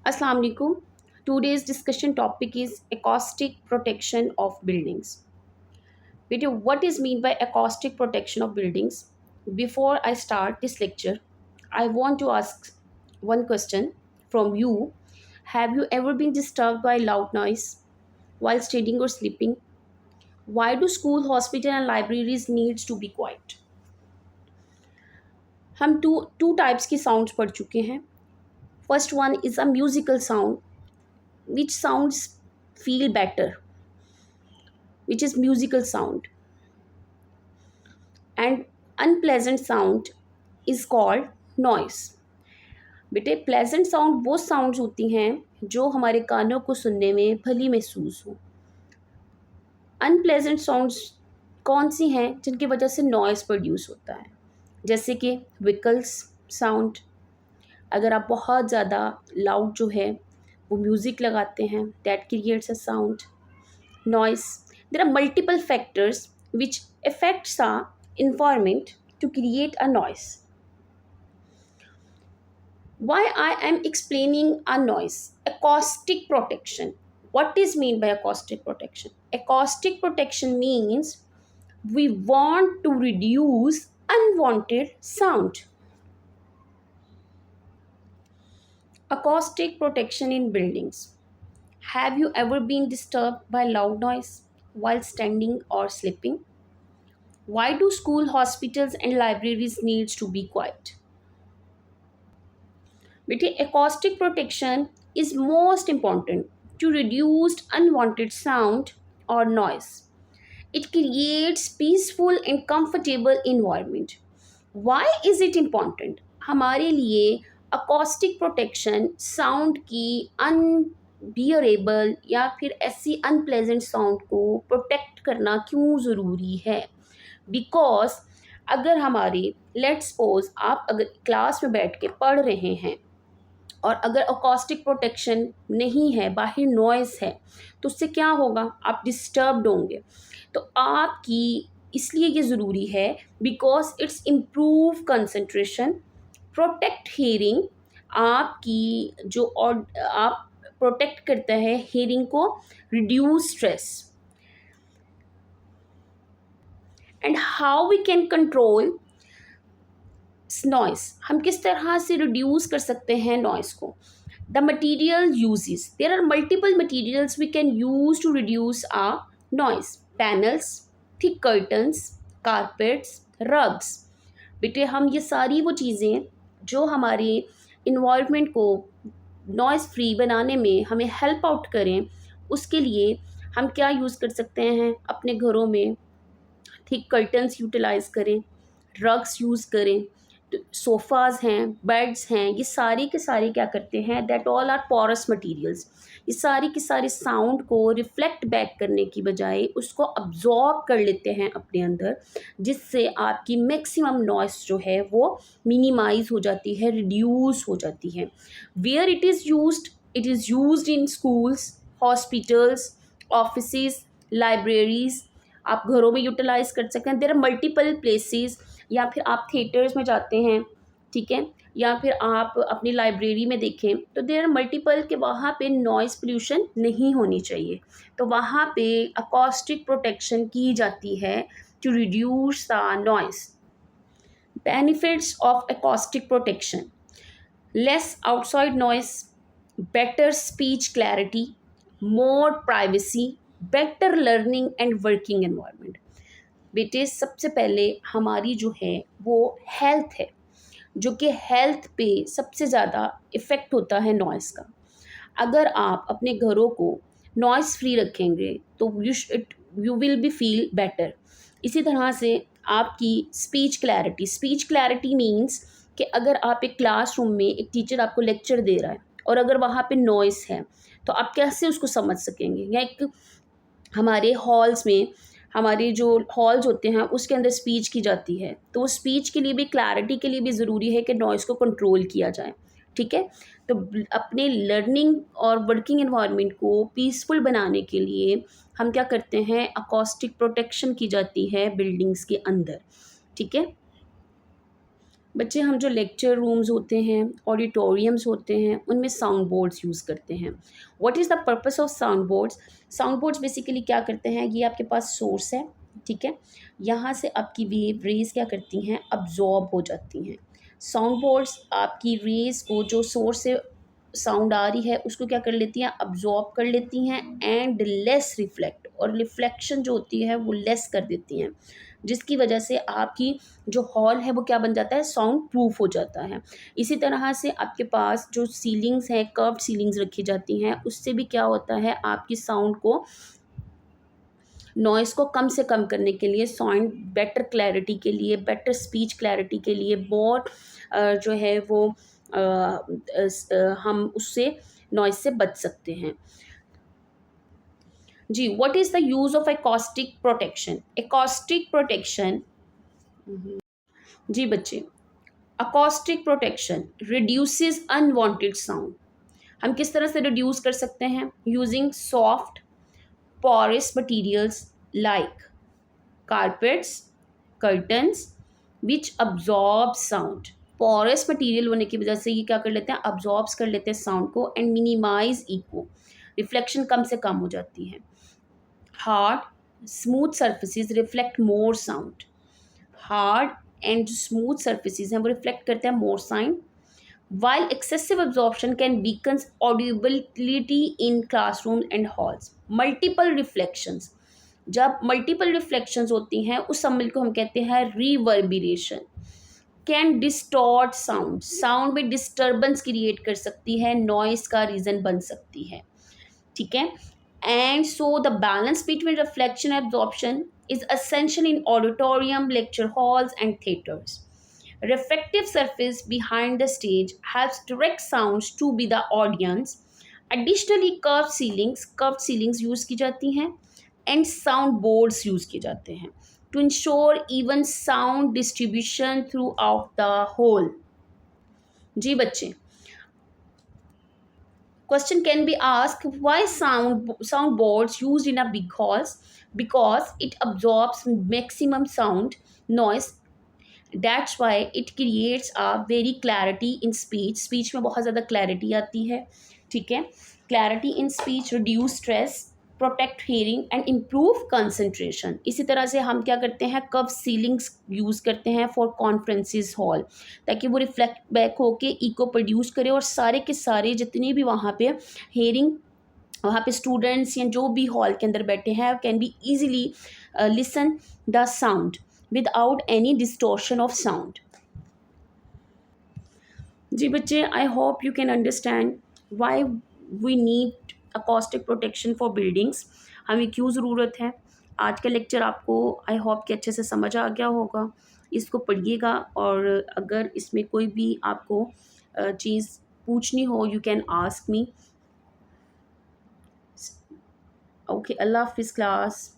Assalamu alaikum. Today's discussion topic is acoustic protection of buildings. Video, what is mean by acoustic protection of buildings? Before I start this lecture, I want to ask one question from you. Have you ever been disturbed by loud noise while studying or sleeping? Why do school, hospital and libraries needs to be quiet? हम two types की sounds पढ़ चुके हैं. First one is a musical sound which sounds feel better, which is musical sound, and unpleasant sound is called noise. बेटे pleasant sound वो sounds होती हैं जो हमारे कानों को सुनने में भली महसूस हो. अनप्लेजेंट साउंड्स कौन सी हैं जिनकी वजह से नॉइस प्रोड्यूस होता है, जैसे कि व्हीकल्स साउंड. अगर आप बहुत ज़्यादा लाउड जो है वो म्यूज़िक लगाते हैं, that creates a sound noise. There are multiple factors which affects our environment to create a noise. Why I am explaining a noise? Acoustic protection. What is mean by acoustic protection? Acoustic protection means we want to reduce unwanted sound. Acoustic protection in buildings. Have you ever been disturbed by loud noise while standing or sleeping? Why do school, hospitals and libraries needs to be quiet? बेटे acoustic protection is most important to reduce unwanted sound or noise. It creates peaceful and comfortable environment. Why is it important? हमारे लिए acoustic protection sound की unbearable या फिर ऐसी unpleasant sound को protect करना क्यों ज़रूरी है? बिकॉज अगर हमारे लेट्स सपोज आप अगर क्लास में बैठ के पढ़ रहे हैं और अगर अकॉस्टिक प्रोटेक्शन नहीं है, बाहर नॉइस है, तो उससे क्या होगा? आप डिस्टर्ब्ड होंगे. तो आपकी इसलिए ये ज़रूरी है because it's improve concentration, protect hearing. आपकी जो और आप प्रोटेक्ट करता है हियरिंग को, reduce stress. And how we can control noise. हम किस तरह से रिड्यूस कर सकते हैं नॉइस को? The material uses. There are multiple materials we can use to reduce ah noise. Panels, thick curtains, carpets, rugs. बेटे हम ये सारी वो चीज़ें जो हमारे इन्वायरमेंट को नॉइस फ्री बनाने में हमें हेल्प आउट करें, उसके लिए हम क्या यूज़ कर सकते हैं? अपने घरों में थिक कर्टन्स यूटिलाइज़ करें, रग्स यूज़ करें, सोफ़ाज़ हैं, बेड्स हैं, ये सारे के सारे क्या करते हैं? That all are porous materials. ये सारी की सारी साउंड को रिफ्लेक्ट बैक करने की बजाय उसको अब्जॉर्ब कर लेते हैं अपने अंदर, जिससे आपकी मैक्सिमम नॉइस जो है वो मिनिमाइज़ हो जाती है, रिड्यूस हो जाती है. Where it is used in schools, hospitals, offices, libraries. आप घरों में यूटिलाइज़ कर सकते हैं. There are multiple places. या फिर आप थिएटर्स में जाते हैं, ठीक है, या फिर आप अपनी लाइब्रेरी में देखें तो देयर आर मल्टीपल के वहाँ पे नॉइज़ पोल्यूशन नहीं होनी चाहिए. तो वहाँ पे अकॉस्टिक प्रोटेक्शन की जाती है to reduce the noise. Benefits of acoustic protection: less outside noise, better speech clarity, more privacy, better learning and working environment. बेटे सबसे पहले हमारी जो है वो हेल्थ है, जो कि हेल्थ पे सबसे ज़्यादा इफ़ेक्ट होता है नॉइस का. अगर आप अपने घरों को नॉइस फ्री रखेंगे तो you will be feel better. इसी तरह से आपकी स्पीच क्लैरिटी मीन्स कि अगर आप एक क्लासरूम में एक टीचर आपको लेक्चर दे रहा है और अगर वहाँ पे नॉइस है तो आप कैसे उसको समझ सकेंगे? या एक हमारे हॉल्स में, हमारे जो हॉल्स होते हैं उसके अंदर स्पीच की जाती है, तो वो स्पीच के लिए भी, क्लैरिटी के लिए भी ज़रूरी है कि नॉइज़ को कंट्रोल किया जाए. ठीक है, तो अपने लर्निंग और वर्किंग एनवायरनमेंट को पीसफुल बनाने के लिए हम क्या करते हैं? अकॉस्टिक प्रोटेक्शन की जाती है बिल्डिंग्स के अंदर. ठीक है, बच्चे हम जो लेक्चर रूम्स होते हैं, ऑडिटोरियम्स होते हैं, उनमें साउंड बोर्ड्स यूज़ करते हैं। What is the purpose of sound boards? Sound boards basically क्या करते हैं, ये आपके पास सोर्स है, ठीक है, यहाँ से आपकी वेव रेज़ क्या करती हैं, अब्जॉर्ब हो जाती हैं। साउंड बोर्ड्स आपकी रेज़ को जो सोर्स से साउंड आ रही है उसको क्या कर लेती हैं, अब्जॉर्ब कर लेती हैं एंड लेस रिफ्लेक्ट, और रिफ्लेक्शन जो होती है वो लेस कर देती हैं, जिसकी वजह से आपकी जो हॉल है वो क्या बन जाता है, साउंड प्रूफ हो जाता है। इसी तरह से आपके पास जो सीलिंग्स हैं, कर्व्ड सीलिंग्स रखी जाती हैं, उससे भी क्या होता है, आपकी साउंड को, नॉइज़ को कम से कम करने के लिए, साउंड बेटर क्लैरिटी के लिए, बेटर स्पीच क्लैरिटी के लिए बहुत जो है वो हम उससे नॉइज़ से बच सकते हैं। जी, what is the use of acoustic protection? Acoustic protection, जी बच्चे, acoustic protection reduces unwanted sound. हम किस तरह से रिड्यूस कर सकते हैं? Using soft porous materials like carpets, curtains which absorb sound. porous material होने की वजह से ये क्या कर लेते हैं, अब्जॉर्ब्स कर लेते हैं साउंड को एंड मिनिमाइज इको, रिफ्लेक्शन कम से कम हो जाती है। Hard smooth surfaces reflect more sound. Hard and smooth surfaces हैं वो रिफ्लेक्ट करते हैं मोर sound, while excessive absorption can weaken audibility in classroom and halls. Multiple reflections, जब मल्टीपल रिफ्लेक्शंस होती हैं उस समय को हम कहते हैं reverberation. Can distort sound, sound में डिस्टर्बेंस क्रिएट कर सकती है, नॉइस का रीज़न बन सकती है, ठीक है। And so the balance between reflection and absorption is essential in auditorium, lecture halls and theatres. Reflective surface behind the stage helps direct sounds to be the audience. Additionally, curved ceilings use की जाती हैं and sound boards use किए जाते हैं to ensure even sound distribution throughout the whole. जी बच्चे, question can be asked, why sound boards used in a big halls? Because it absorbs maximum sound noise. That's why it creates a very clarity in speech. Speech में बहुत ज़्यादा clarity आती है, ठीक है। Clarity in speech reduce stress, protect hearing and improve concentration. इसी तरह से हम क्या करते हैं, कर्व सीलिंग्स यूज़ करते हैं फॉर कॉन्फ्रेंसेस हॉल, ताकि वो रिफ्लेक्ट बैक होके इको प्रोड्यूस करे और सारे के सारे जितने भी वहाँ पे हेयरिंग, वहाँ पे स्टूडेंट्स या जो भी हॉल के अंदर बैठे हैं can be easily listen the sound without any distortion of sound. जी बच्चे, I hope you can understand why we need acoustic protection for buildings, हमें क्यों ज़रूरत है। आज का लेक्चर आपको आई होप कि अच्छे से समझ आ गया होगा। इसको पढ़िएगा और अगर इसमें कोई भी आपको चीज़ पूछनी हो you can ask me. Okay, अल्लाह हाफिज़ क्लास।